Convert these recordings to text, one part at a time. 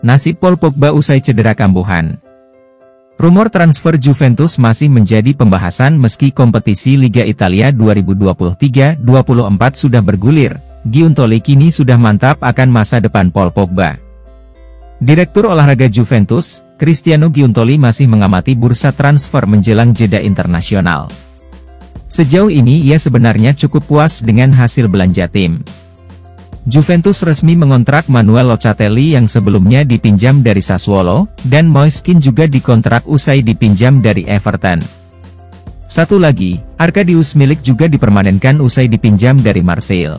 nasib Paul Pogba usai cedera kambuhan. Rumor transfer Juventus masih menjadi pembahasan meski kompetisi Liga Italia 2023-24 sudah bergulir. Giuntoli kini sudah mantap akan masa depan Paul Pogba. Direktur olahraga Juventus, Cristiano Giuntoli masih mengamati bursa transfer menjelang jeda internasional. Sejauh ini ia sebenarnya cukup puas dengan hasil belanja tim. Juventus resmi mengontrak Manuel Locatelli yang sebelumnya dipinjam dari Sassuolo, dan Moise Kean juga dikontrak usai dipinjam dari Everton. Satu lagi, Arkadiusz Milik juga dipermanenkan usai dipinjam dari Marseille.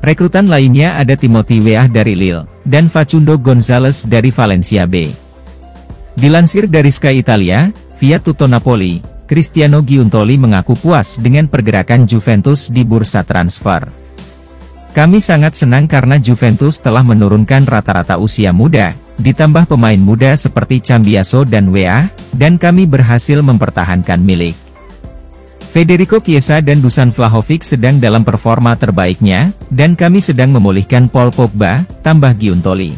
Rekrutan lainnya ada Timothy Weah dari Lille, dan Facundo Gonzalez dari Valencia B. Dilansir dari Sky Italia, via Tutto Napoli, Cristiano Giuntoli mengaku puas dengan pergerakan Juventus di bursa transfer. Kami sangat senang karena Juventus telah menurunkan rata-rata usia muda, ditambah pemain muda seperti Cambiaso dan Weah, dan kami berhasil mempertahankan Milik. Federico Chiesa dan Dusan Vlahovic sedang dalam performa terbaiknya, dan kami sedang memulihkan Paul Pogba, tambah Giuntoli.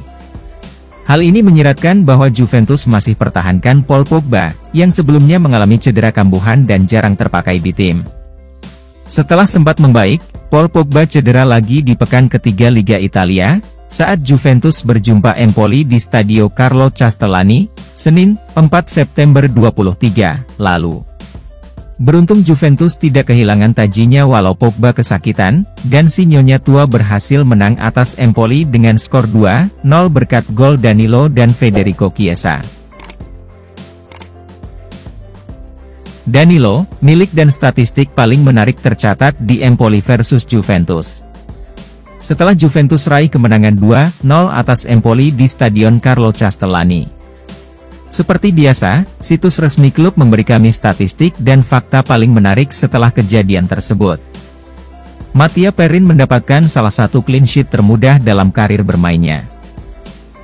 Hal ini menyiratkan bahwa Juventus masih pertahankan Paul Pogba, yang sebelumnya mengalami cedera kambuhan dan jarang terpakai di tim. Setelah sempat membaik, Paul Pogba cedera lagi di pekan ketiga Liga Italia, saat Juventus berjumpa Empoli di Stadio Carlo Castellani, Senin, 4 September 2023, lalu. Beruntung Juventus tidak kehilangan tajinya walau Pogba kesakitan, dan si Nyonya tua berhasil menang atas Empoli dengan skor 2-0 berkat gol Danilo dan Federico Chiesa. Danilo, Milik dan statistik paling menarik tercatat di Empoli versus Juventus. Setelah Juventus raih kemenangan 2-0 atas Empoli di Stadion Carlo Castellani. Seperti biasa, situs resmi klub memberi kami statistik dan fakta paling menarik setelah kejadian tersebut. Mattia Perin mendapatkan salah satu clean sheet termudah dalam karir bermainnya.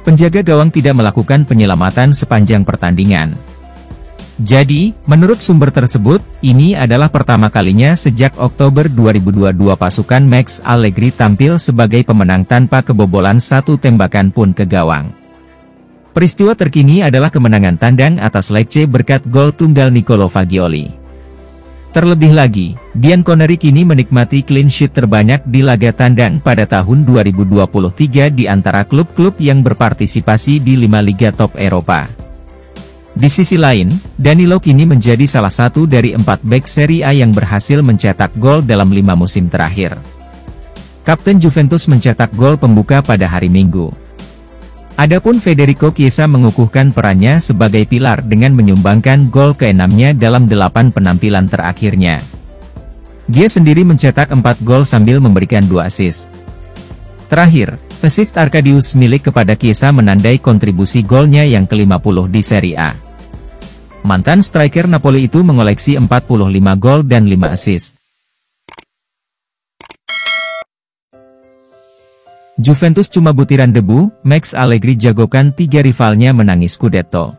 Penjaga gawang tidak melakukan penyelamatan sepanjang pertandingan. Jadi, menurut sumber tersebut, ini adalah pertama kalinya sejak Oktober 2022 pasukan Max Allegri tampil sebagai pemenang tanpa kebobolan satu tembakan pun ke gawang. Peristiwa terkini adalah kemenangan tandang atas Lecce berkat gol tunggal Nicolo Fagioli. Terlebih lagi, Bianconeri kini menikmati clean sheet terbanyak di laga tandang pada tahun 2023 di antara klub-klub yang berpartisipasi di 5 liga top Eropa. Di sisi lain, Danilo kini menjadi salah satu dari 4 bek Serie A yang berhasil mencetak gol dalam 5 musim terakhir. Kapten Juventus mencetak gol pembuka pada hari Minggu. Adapun Federico Chiesa mengukuhkan perannya sebagai pilar dengan menyumbangkan gol ke-6-nya dalam 8 penampilan terakhirnya. Dia sendiri mencetak 4 gol sambil memberikan 2 assist. Terakhir, assist Arkadiusz Milik kepada Chiesa menandai kontribusi golnya yang ke-50 di Serie A. Mantan striker Napoli itu mengoleksi 45 gol dan 5 assist. Juventus cuma butiran debu, Max Allegri jagokan 3 rivalnya menangis Scudetto.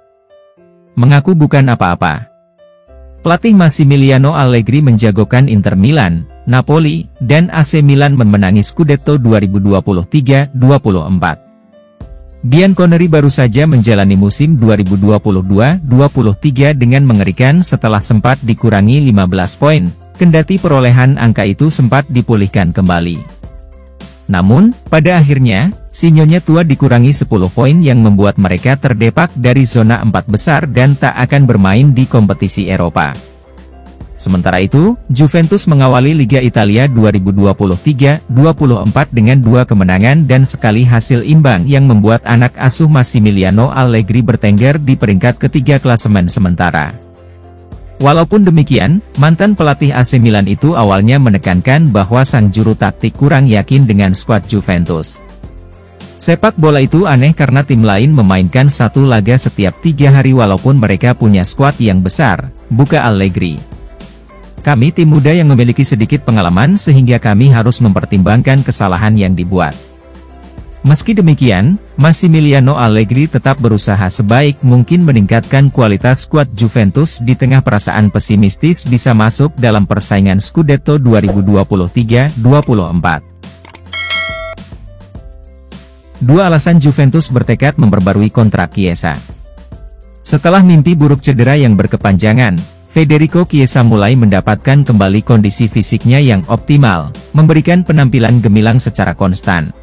Mengaku bukan apa-apa. Pelatih Massimiliano Allegri menjagokan Inter Milan, Napoli, dan AC Milan memenangi Scudetto 2023-24. Bianconeri baru saja menjalani musim 2022-23 dengan mengerikan setelah sempat dikurangi 15 poin, kendati perolehan angka itu sempat dipulihkan kembali. Namun, pada akhirnya, si Nyonya tua dikurangi 10 poin yang membuat mereka terdepak dari zona 4 besar dan tak akan bermain di kompetisi Eropa. Sementara itu, Juventus mengawali Liga Italia 2023-24 dengan 2 kemenangan dan sekali hasil imbang yang membuat anak asuh Massimiliano Allegri bertengger di peringkat ketiga klasemen sementara. Walaupun demikian, mantan pelatih AC Milan itu awalnya menekankan bahwa sang juru taktik kurang yakin dengan skuad Juventus. Sepak bola itu aneh karena tim lain memainkan 1 laga setiap 3 hari walaupun mereka punya skuad yang besar, buka Allegri. Kami tim muda yang memiliki sedikit pengalaman sehingga kami harus mempertimbangkan kesalahan yang dibuat. Meski demikian, Massimiliano Allegri tetap berusaha sebaik mungkin meningkatkan kualitas skuad Juventus di tengah perasaan pesimistis bisa masuk dalam persaingan Scudetto 2023-24. Dua alasan Juventus bertekad memperbarui kontrak Chiesa. Setelah mimpi buruk cedera yang berkepanjangan, Federico Chiesa mulai mendapatkan kembali kondisi fisiknya yang optimal, memberikan penampilan gemilang secara konstan.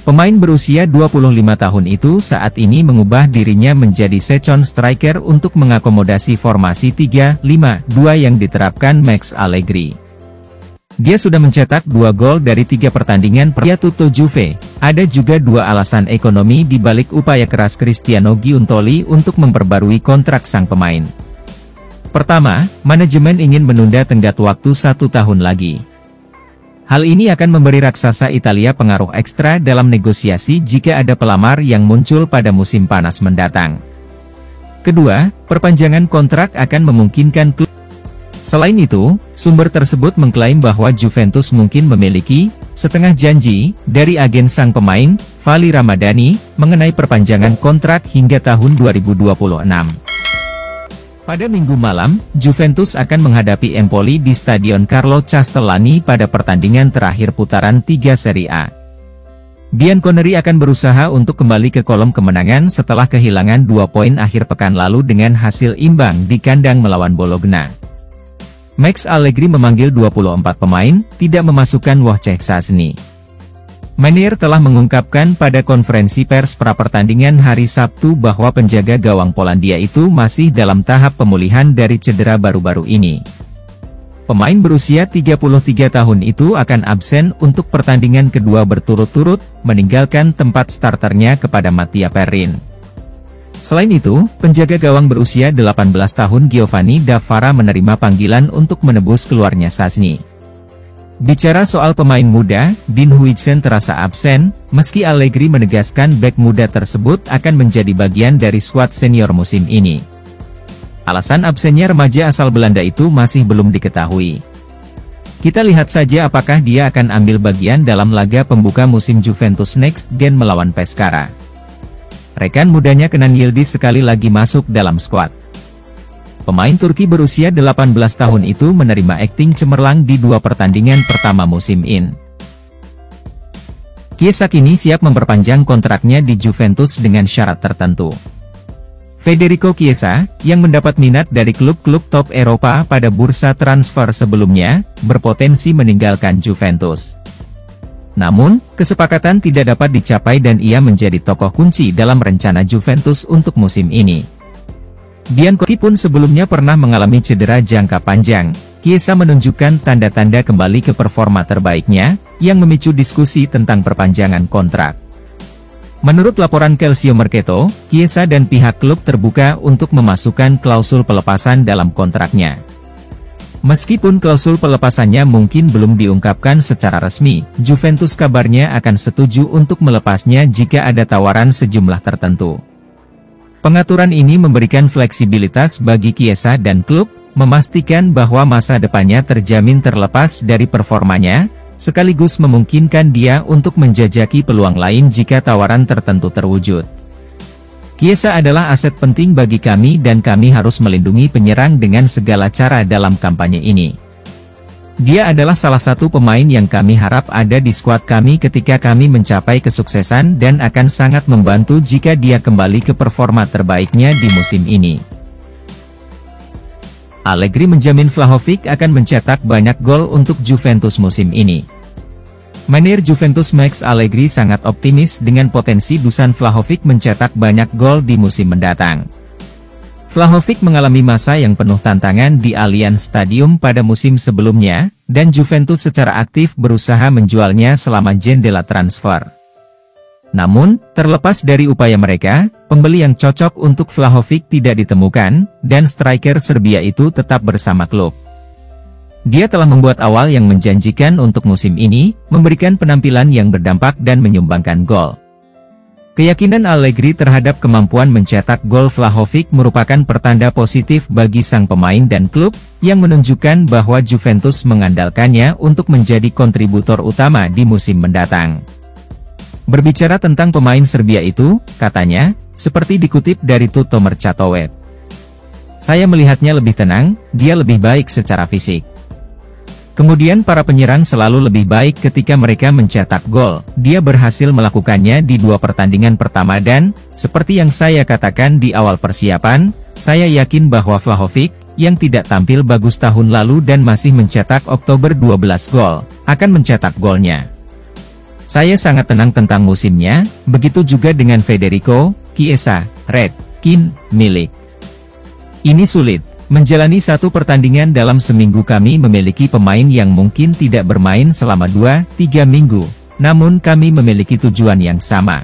Pemain berusia 25 tahun itu saat ini mengubah dirinya menjadi second striker untuk mengakomodasi formasi 3-5-2 yang diterapkan Max Allegri. Dia sudah mencetak 2 gol dari 3 pertandingan per Tutto Juve. Ada juga 2 alasan ekonomi di balik upaya keras Cristiano Giuntoli untuk memperbarui kontrak sang pemain. Pertama, manajemen ingin menunda tenggat waktu 1 tahun lagi. Hal ini akan memberi raksasa Italia pengaruh ekstra dalam negosiasi jika ada pelamar yang muncul pada musim panas mendatang. Kedua, perpanjangan kontrak akan memungkinkan klub. Selain itu, sumber tersebut mengklaim bahwa Juventus mungkin memiliki setengah janji dari agen sang pemain, Vali Ramadhani, mengenai perpanjangan kontrak hingga tahun 2026. Pada Minggu malam, Juventus akan menghadapi Empoli di Stadion Carlo Castellani pada pertandingan terakhir putaran 3 Serie A. Bianconeri akan berusaha untuk kembali ke kolom kemenangan setelah kehilangan 2 poin akhir pekan lalu dengan hasil imbang di kandang melawan Bologna. Max Allegri memanggil 24 pemain, tidak memasukkan Wojciech Szczesny. Manier telah mengungkapkan pada konferensi pers pra-pertandingan hari Sabtu bahwa penjaga gawang Polandia itu masih dalam tahap pemulihan dari cedera baru-baru ini. Pemain berusia 33 tahun itu akan absen untuk pertandingan kedua berturut-turut, meninggalkan tempat starternya kepada Mattia Perin. Selain itu, penjaga gawang berusia 18 tahun Giovanni Davara menerima panggilan untuk menebus keluarnya Szczesny. Bicara soal pemain muda, Dean Huijsen terasa absen, meski Allegri menegaskan bek muda tersebut akan menjadi bagian dari skuad senior musim ini. Alasan absennya remaja asal Belanda itu masih belum diketahui. Kita lihat saja apakah dia akan ambil bagian dalam laga pembuka musim Juventus Next Gen melawan Pescara. Rekan mudanya Kenan Yildiz sekali lagi masuk dalam skuad. Pemain Turki berusia 18 tahun itu menerima akting cemerlang di 2 pertandingan pertama musim ini. Chiesa kini siap memperpanjang kontraknya di Juventus dengan syarat tertentu. Federico Chiesa, yang mendapat minat dari klub-klub top Eropa pada bursa transfer sebelumnya, berpotensi meninggalkan Juventus. Namun, kesepakatan tidak dapat dicapai dan ia menjadi tokoh kunci dalam rencana Juventus untuk musim ini. Bianconeri pun sebelumnya pernah mengalami cedera jangka panjang. Chiesa menunjukkan tanda-tanda kembali ke performa terbaiknya, yang memicu diskusi tentang perpanjangan kontrak. Menurut laporan Calcio Mercato, Chiesa dan pihak klub terbuka untuk memasukkan klausul pelepasan dalam kontraknya. Meskipun klausul pelepasannya mungkin belum diungkapkan secara resmi, Juventus kabarnya akan setuju untuk melepasnya jika ada tawaran sejumlah tertentu. Pengaturan ini memberikan fleksibilitas bagi Chiesa dan klub, memastikan bahwa masa depannya terjamin terlepas dari performanya, sekaligus memungkinkan dia untuk menjajaki peluang lain jika tawaran tertentu terwujud. Chiesa adalah aset penting bagi kami dan kami harus melindungi penyerang dengan segala cara dalam kampanye ini. Dia adalah salah satu pemain yang kami harap ada di skuad kami ketika kami mencapai kesuksesan dan akan sangat membantu jika dia kembali ke performa terbaiknya di musim ini. Allegri menjamin Vlahovic akan mencetak banyak gol untuk Juventus musim ini. Manajer Juventus Max Allegri sangat optimis dengan potensi Dusan Vlahovic mencetak banyak gol di musim mendatang. Vlahovic mengalami masa yang penuh tantangan di Allianz Stadium pada musim sebelumnya, dan Juventus secara aktif berusaha menjualnya selama jendela transfer. Namun, terlepas dari upaya mereka, pembeli yang cocok untuk Vlahovic tidak ditemukan, dan striker Serbia itu tetap bersama klub. Dia telah membuat awal yang menjanjikan untuk musim ini, memberikan penampilan yang berdampak dan menyumbangkan gol. Keyakinan Allegri terhadap kemampuan mencetak gol Vlahovic merupakan pertanda positif bagi sang pemain dan klub, yang menunjukkan bahwa Juventus mengandalkannya untuk menjadi kontributor utama di musim mendatang. Berbicara tentang pemain Serbia itu, katanya, seperti dikutip dari Tutto Mercato Web. Saya melihatnya lebih tenang, dia lebih baik secara fisik. Kemudian para penyerang selalu lebih baik ketika mereka mencetak gol. Dia berhasil melakukannya di 2 pertandingan pertama dan, seperti yang saya katakan di awal persiapan, saya yakin bahwa Vlahovic, yang tidak tampil bagus tahun lalu dan masih mencetak Oktober 12 gol, akan mencetak golnya. Saya sangat tenang tentang musimnya, begitu juga dengan Federico Chiesa, Red Kin, milik. Ini sulit. Menjalani 1 pertandingan dalam seminggu kami memiliki pemain yang mungkin tidak bermain selama 2-3 minggu, namun kami memiliki tujuan yang sama.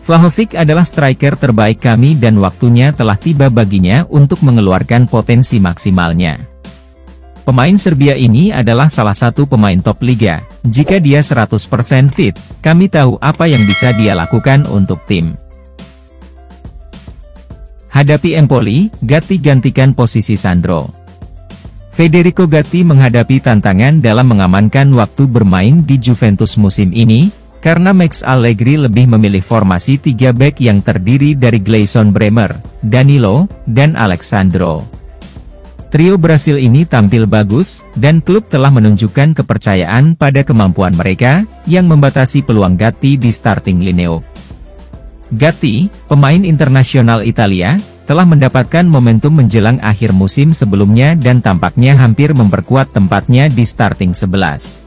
Vlahovic adalah striker terbaik kami dan waktunya telah tiba baginya untuk mengeluarkan potensi maksimalnya. Pemain Serbia ini adalah salah satu pemain top liga. Jika dia 100% fit, kami tahu apa yang bisa dia lakukan untuk tim. Hadapi Empoli, Gatti gantikan posisi Sandro. Federico Gatti menghadapi tantangan dalam mengamankan waktu bermain di Juventus musim ini, karena Max Allegri lebih memilih formasi 3 bek yang terdiri dari Gleison Bremer, Danilo, dan Alexandro. Trio Brasil ini tampil bagus, dan klub telah menunjukkan kepercayaan pada kemampuan mereka, yang membatasi peluang Gatti di starting lineup. Gatti, pemain internasional Italia, telah mendapatkan momentum menjelang akhir musim sebelumnya dan tampaknya hampir memperkuat tempatnya di starting 11.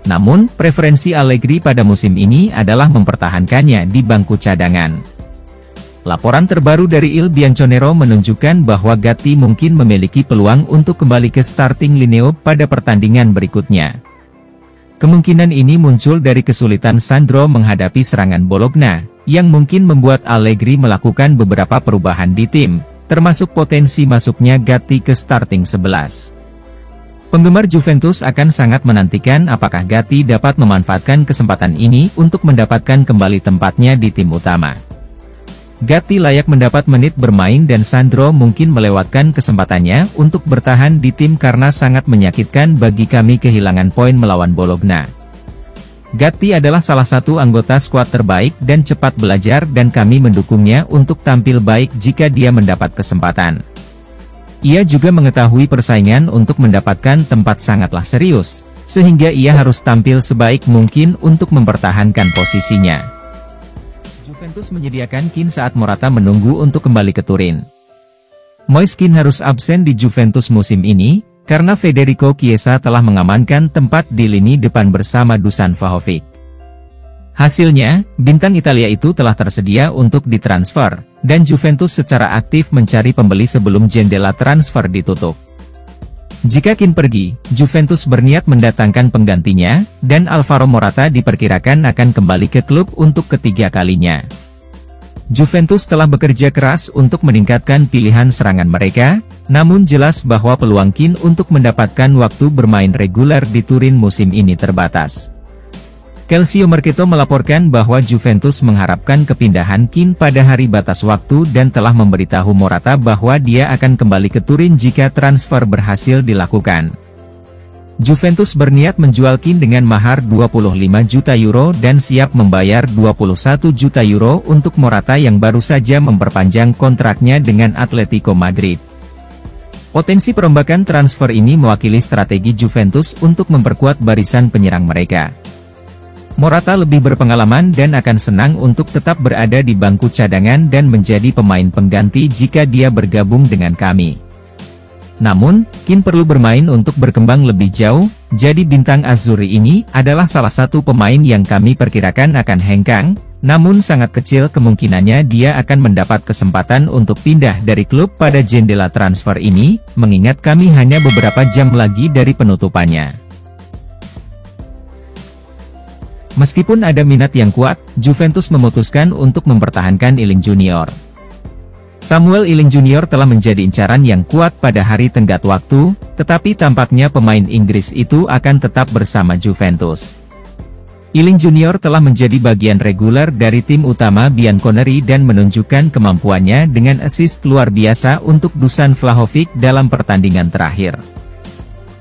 Namun, preferensi Allegri pada musim ini adalah mempertahankannya di bangku cadangan. Laporan terbaru dari Il Bianconero menunjukkan bahwa Gatti mungkin memiliki peluang untuk kembali ke starting lineup pada pertandingan berikutnya. Kemungkinan ini muncul dari kesulitan Sandro menghadapi serangan Bologna, yang mungkin membuat Allegri melakukan beberapa perubahan di tim, termasuk potensi masuknya Gatti ke starting 11. Penggemar Juventus akan sangat menantikan apakah Gatti dapat memanfaatkan kesempatan ini untuk mendapatkan kembali tempatnya di tim utama. Gatti layak mendapat menit bermain dan Sandro mungkin melewatkan kesempatannya untuk bertahan di tim karena sangat menyakitkan bagi kami kehilangan poin melawan Bologna. Gatti adalah salah satu anggota skuad terbaik dan cepat belajar dan kami mendukungnya untuk tampil baik jika dia mendapat kesempatan. Ia juga mengetahui persaingan untuk mendapatkan tempat sangatlah serius, sehingga ia harus tampil sebaik mungkin untuk mempertahankan posisinya. Juventus menyediakan Kean saat Morata menunggu untuk kembali ke Turin. Moise Kean harus absen di Juventus musim ini, karena Federico Chiesa telah mengamankan tempat di lini depan bersama Dusan Vlahovic. Hasilnya, bintang Italia itu telah tersedia untuk ditransfer, dan Juventus secara aktif mencari pembeli sebelum jendela transfer ditutup. Jika Kean pergi, Juventus berniat mendatangkan penggantinya, dan Alvaro Morata diperkirakan akan kembali ke klub untuk ketiga kalinya. Juventus telah bekerja keras untuk meningkatkan pilihan serangan mereka, namun jelas bahwa peluang Kean untuk mendapatkan waktu bermain reguler di Turin musim ini terbatas. Calcio Mercato melaporkan bahwa Juventus mengharapkan kepindahan Kean pada hari batas waktu dan telah memberitahu Morata bahwa dia akan kembali ke Turin jika transfer berhasil dilakukan. Juventus berniat menjual Kean dengan mahar 25 juta euro dan siap membayar 21 juta euro untuk Morata yang baru saja memperpanjang kontraknya dengan Atletico Madrid. Potensi perombakan transfer ini mewakili strategi Juventus untuk memperkuat barisan penyerang mereka. Morata lebih berpengalaman dan akan senang untuk tetap berada di bangku cadangan dan menjadi pemain pengganti jika dia bergabung dengan kami. Namun, Kean perlu bermain untuk berkembang lebih jauh, jadi bintang Azzurri ini adalah salah satu pemain yang kami perkirakan akan hengkang, namun sangat kecil kemungkinannya dia akan mendapat kesempatan untuk pindah dari klub pada jendela transfer ini, mengingat kami hanya beberapa jam lagi dari penutupannya. Meskipun ada minat yang kuat, Juventus memutuskan untuk mempertahankan Iling Junior. Samuel Iling Junior telah menjadi incaran yang kuat pada hari tenggat waktu, tetapi tampaknya pemain Inggris itu akan tetap bersama Juventus. Iling Junior telah menjadi bagian reguler dari tim utama Bianconeri dan menunjukkan kemampuannya dengan assist luar biasa untuk Dusan Vlahovic dalam pertandingan terakhir.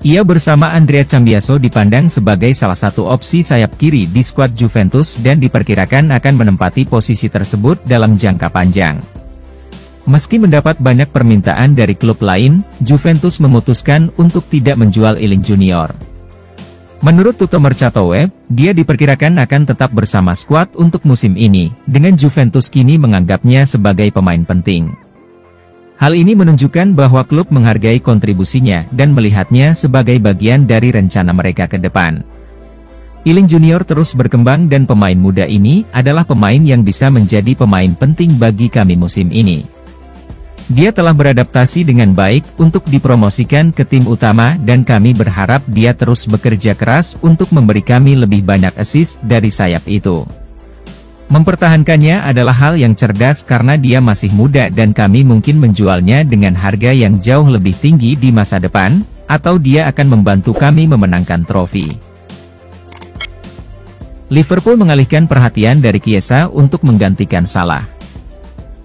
Ia bersama Andrea Cambiaso dipandang sebagai salah satu opsi sayap kiri di skuad Juventus dan diperkirakan akan menempati posisi tersebut dalam jangka panjang. Meski mendapat banyak permintaan dari klub lain, Juventus memutuskan untuk tidak menjual Iling Junior. Menurut Tutto Mercato-Web, dia diperkirakan akan tetap bersama skuad untuk musim ini, dengan Juventus kini menganggapnya sebagai pemain penting. Hal ini menunjukkan bahwa klub menghargai kontribusinya dan melihatnya sebagai bagian dari rencana mereka ke depan. Iling Junior terus berkembang dan pemain muda ini adalah pemain yang bisa menjadi pemain penting bagi kami musim ini. Dia telah beradaptasi dengan baik untuk dipromosikan ke tim utama dan kami berharap dia terus bekerja keras untuk memberi kami lebih banyak assist dari sayap itu. Mempertahankannya adalah hal yang cerdas karena dia masih muda dan kami mungkin menjualnya dengan harga yang jauh lebih tinggi di masa depan, atau dia akan membantu kami memenangkan trofi. Liverpool mengalihkan perhatian dari Chiesa untuk menggantikan Salah.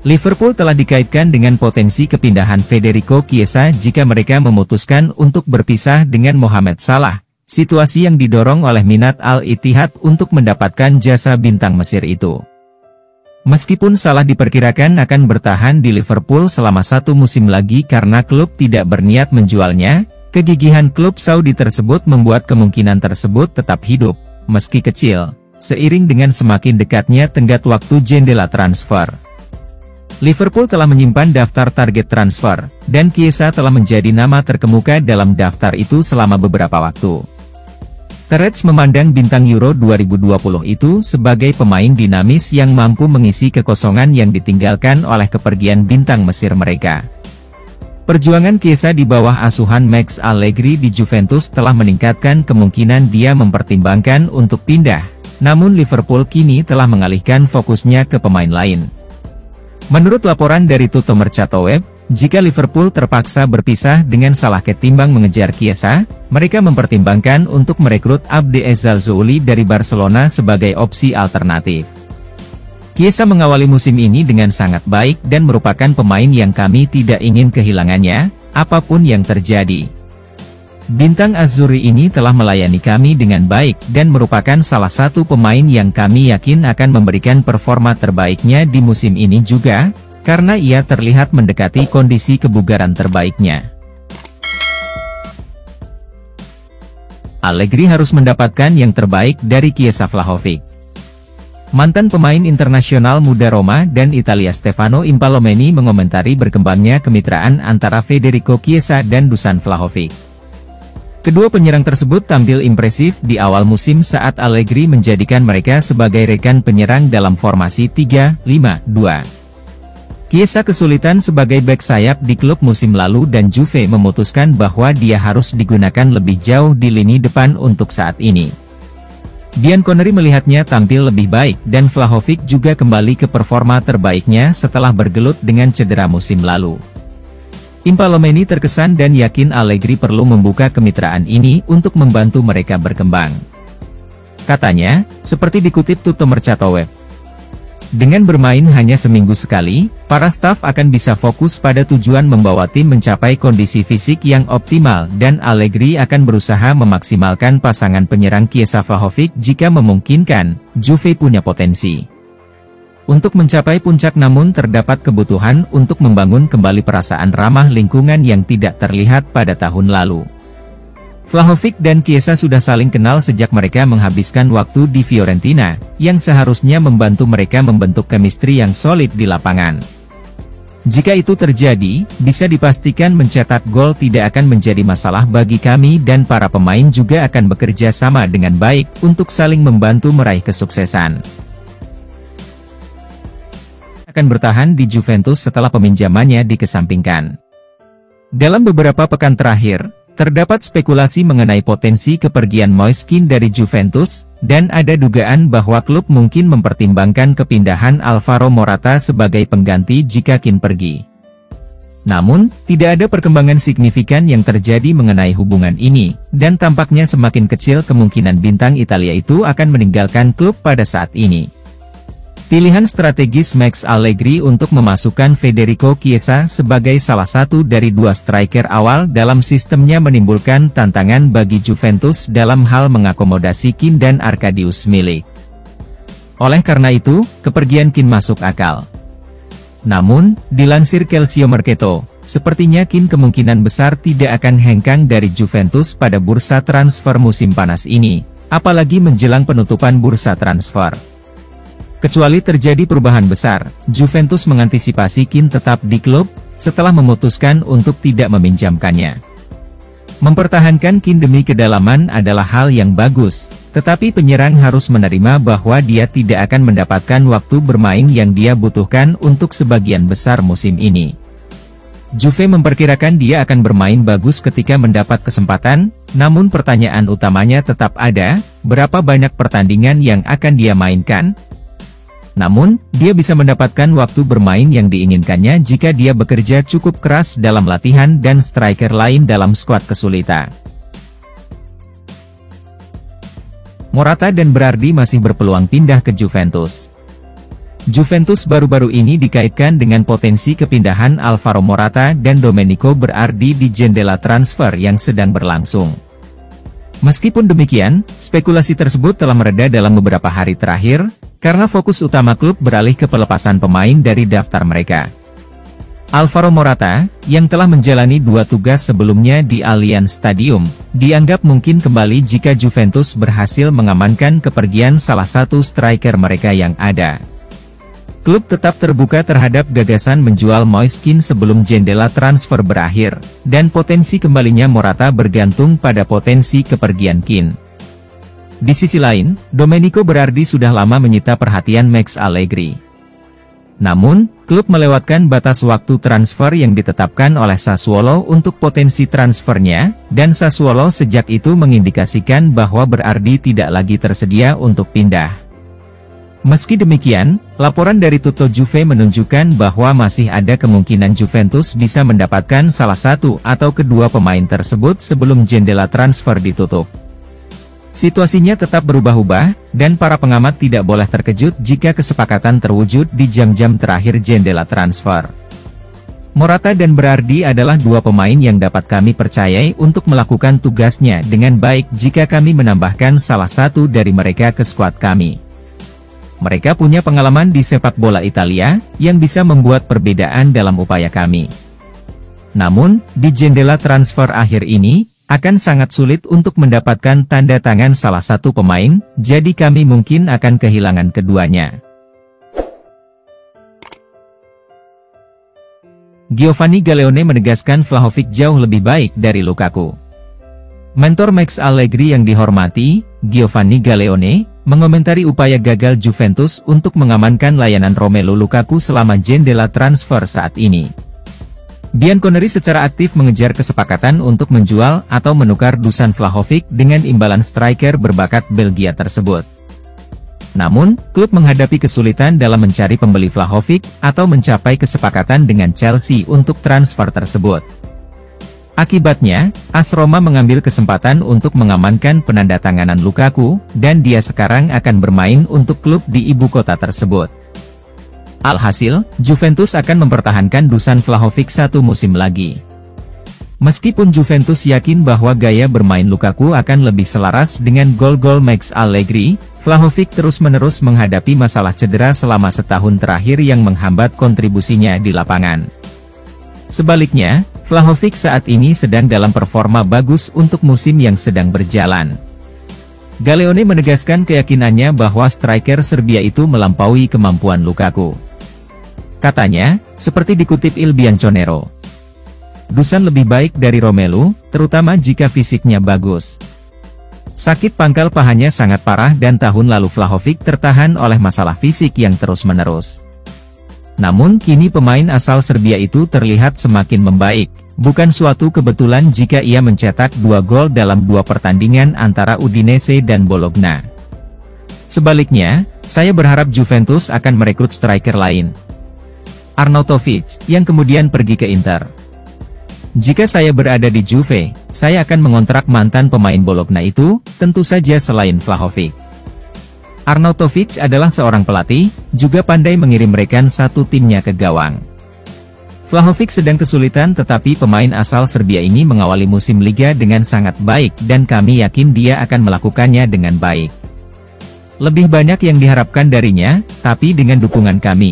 Liverpool telah dikaitkan dengan potensi kepindahan Federico Chiesa jika mereka memutuskan untuk berpisah dengan Mohamed Salah, situasi yang didorong oleh minat Al-Ittihad untuk mendapatkan jasa bintang Mesir itu. Meskipun Salah diperkirakan akan bertahan di Liverpool selama 1 musim lagi karena klub tidak berniat menjualnya, kegigihan klub Saudi tersebut membuat kemungkinan tersebut tetap hidup, meski kecil, seiring dengan semakin dekatnya tenggat waktu jendela transfer. Liverpool telah menyimpan daftar target transfer, dan Chiesa telah menjadi nama terkemuka dalam daftar itu selama beberapa waktu. Terets memandang bintang Euro 2020 itu sebagai pemain dinamis yang mampu mengisi kekosongan yang ditinggalkan oleh kepergian bintang Mesir mereka. Perjuangan Chiesa di bawah asuhan Max Allegri di Juventus telah meningkatkan kemungkinan dia mempertimbangkan untuk pindah, namun Liverpool kini telah mengalihkan fokusnya ke pemain lain. Menurut laporan dari Tutto Mercato-Web, jika Liverpool terpaksa berpisah dengan Salah ketimbang mengejar Chiesa, mereka mempertimbangkan untuk merekrut Abde Ezzalzouli dari Barcelona sebagai opsi alternatif. Chiesa mengawali musim ini dengan sangat baik dan merupakan pemain yang kami tidak ingin kehilangannya, apapun yang terjadi. Bintang Azzurri ini telah melayani kami dengan baik dan merupakan salah satu pemain yang kami yakin akan memberikan performa terbaiknya di musim ini juga, karena ia terlihat mendekati kondisi kebugaran terbaiknya. Allegri harus mendapatkan yang terbaik dari Chiesa Vlahovic. Mantan pemain internasional muda Roma dan Italia Stefano Impallomeni mengomentari berkembangnya kemitraan antara Federico Chiesa dan Dusan Vlahovic. Kedua penyerang tersebut tampil impresif di awal musim saat Allegri menjadikan mereka sebagai rekan penyerang dalam formasi 3-5-2. Chiesa kesulitan sebagai bek sayap di klub musim lalu dan Juve memutuskan bahwa dia harus digunakan lebih jauh di lini depan untuk saat ini. Bianconeri melihatnya tampil lebih baik dan Vlahovic juga kembali ke performa terbaiknya setelah bergelut dengan cedera musim lalu. Impallomeni terkesan dan yakin Allegri perlu membuka kemitraan ini untuk membantu mereka berkembang. Katanya, seperti dikutip Tutto Mercato-Web, dengan bermain hanya seminggu sekali, para staf akan bisa fokus pada tujuan membawa tim mencapai kondisi fisik yang optimal dan Allegri akan berusaha memaksimalkan pasangan penyerang Chiesa Vlahovic jika memungkinkan. Juve punya potensi untuk mencapai puncak, namun terdapat kebutuhan untuk membangun kembali perasaan ramah lingkungan yang tidak terlihat pada tahun lalu. Vlahovic dan Chiesa sudah saling kenal sejak mereka menghabiskan waktu di Fiorentina, yang seharusnya membantu mereka membentuk chemistry yang solid di lapangan. Jika itu terjadi, bisa dipastikan mencetak gol tidak akan menjadi masalah bagi kami dan para pemain juga akan bekerja sama dengan baik untuk saling membantu meraih kesuksesan. Akan bertahan di Juventus setelah peminjamannya dikesampingkan. Dalam beberapa pekan terakhir, terdapat spekulasi mengenai potensi kepergian Moise Kean dari Juventus, dan ada dugaan bahwa klub mungkin mempertimbangkan kepindahan Alvaro Morata sebagai pengganti jika Kean pergi. Namun, tidak ada perkembangan signifikan yang terjadi mengenai hubungan ini, dan tampaknya semakin kecil kemungkinan bintang Italia itu akan meninggalkan klub pada saat ini. Pilihan strategis Max Allegri untuk memasukkan Federico Chiesa sebagai salah satu dari dua striker awal dalam sistemnya menimbulkan tantangan bagi Juventus dalam hal mengakomodasi Kean dan Arkadiusz Milik. Oleh karena itu, kepergian Kean masuk akal. Namun, dilansir Calcio Mercato, sepertinya Kean kemungkinan besar tidak akan hengkang dari Juventus pada bursa transfer musim panas ini, apalagi menjelang penutupan bursa transfer. Kecuali terjadi perubahan besar, Juventus mengantisipasi Kean tetap di klub, setelah memutuskan untuk tidak meminjamkannya. Mempertahankan Kean demi kedalaman adalah hal yang bagus, tetapi penyerang harus menerima bahwa dia tidak akan mendapatkan waktu bermain yang dia butuhkan untuk sebagian besar musim ini. Juve memperkirakan dia akan bermain bagus ketika mendapat kesempatan, namun pertanyaan utamanya tetap ada, berapa banyak pertandingan yang akan dia mainkan? Namun, dia bisa mendapatkan waktu bermain yang diinginkannya jika dia bekerja cukup keras dalam latihan dan striker lain dalam skuad kesulitan. Morata dan Berardi masih berpeluang pindah ke Juventus. Juventus baru-baru ini dikaitkan dengan potensi kepindahan Alvaro Morata dan Domenico Berardi di jendela transfer yang sedang berlangsung. Meskipun demikian, spekulasi tersebut telah mereda dalam beberapa hari terakhir, karena fokus utama klub beralih ke pelepasan pemain dari daftar mereka. Alvaro Morata, yang telah menjalani 2 tugas sebelumnya di Allianz Stadium, dianggap mungkin kembali jika Juventus berhasil mengamankan kepergian salah satu striker mereka yang ada. Klub tetap terbuka terhadap gagasan menjual Moise Kean sebelum jendela transfer berakhir, dan potensi kembalinya Morata bergantung pada potensi kepergian Kean. Di sisi lain, Domenico Berardi sudah lama menyita perhatian Max Allegri. Namun, klub melewatkan batas waktu transfer yang ditetapkan oleh Sassuolo untuk potensi transfernya, dan Sassuolo sejak itu mengindikasikan bahwa Berardi tidak lagi tersedia untuk pindah. Meski demikian, laporan dari Tutto Juve menunjukkan bahwa masih ada kemungkinan Juventus bisa mendapatkan salah satu atau kedua pemain tersebut sebelum jendela transfer ditutup. Situasinya tetap berubah-ubah, dan para pengamat tidak boleh terkejut jika kesepakatan terwujud di jam-jam terakhir jendela transfer. Morata dan Berardi adalah 2 pemain yang dapat kami percayai untuk melakukan tugasnya dengan baik jika kami menambahkan salah satu dari mereka ke skuad kami. Mereka punya pengalaman di sepak bola Italia, yang bisa membuat perbedaan dalam upaya kami. Namun, di jendela transfer akhir ini, akan sangat sulit untuk mendapatkan tanda tangan salah satu pemain, jadi kami mungkin akan kehilangan keduanya. Giovanni Galeone menegaskan Vlahovic jauh lebih baik dari Lukaku. Mentor Max Allegri yang dihormati, Giovanni Galeone, mengomentari upaya gagal Juventus untuk mengamankan layanan Romelu Lukaku selama jendela transfer saat ini. Bianconeri secara aktif mengejar kesepakatan untuk menjual atau menukar Dusan Vlahovic dengan imbalan striker berbakat Belgia tersebut. Namun, klub menghadapi kesulitan dalam mencari pembeli Vlahovic atau mencapai kesepakatan dengan Chelsea untuk transfer tersebut. Akibatnya, AS Roma mengambil kesempatan untuk mengamankan penandatanganan Lukaku, dan dia sekarang akan bermain untuk klub di ibu kota tersebut. Alhasil, Juventus akan mempertahankan Dusan Vlahovic 1 musim lagi. Meskipun Juventus yakin bahwa gaya bermain Lukaku akan lebih selaras dengan gol-gol Max Allegri, Vlahovic terus-menerus menghadapi masalah cedera selama setahun terakhir yang menghambat kontribusinya di lapangan. Sebaliknya, Vlahovic saat ini sedang dalam performa bagus untuk musim yang sedang berjalan. Galeone menegaskan keyakinannya bahwa striker Serbia itu melampaui kemampuan Lukaku. Katanya, seperti dikutip Il Bianconero, Dusan lebih baik dari Romelu, terutama jika fisiknya bagus. Sakit pangkal pahanya sangat parah dan tahun lalu Vlahovic tertahan oleh masalah fisik yang terus-menerus. Namun kini pemain asal Serbia itu terlihat semakin membaik. Bukan suatu kebetulan jika ia mencetak 2 gol dalam 2 pertandingan antara Udinese dan Bologna. Sebaliknya, saya berharap Juventus akan merekrut striker lain, Arnautovic, yang kemudian pergi ke Inter. Jika saya berada di Juve, saya akan mengontrak mantan pemain Bologna itu, tentu saja selain Vlahovic. Arnautovic adalah seorang pelatih, juga pandai mengirim satu timnya ke gawang. Vlahovic sedang kesulitan tetapi pemain asal Serbia ini mengawali musim Liga dengan sangat baik dan kami yakin dia akan melakukannya dengan baik. Lebih banyak yang diharapkan darinya, tapi dengan dukungan kami,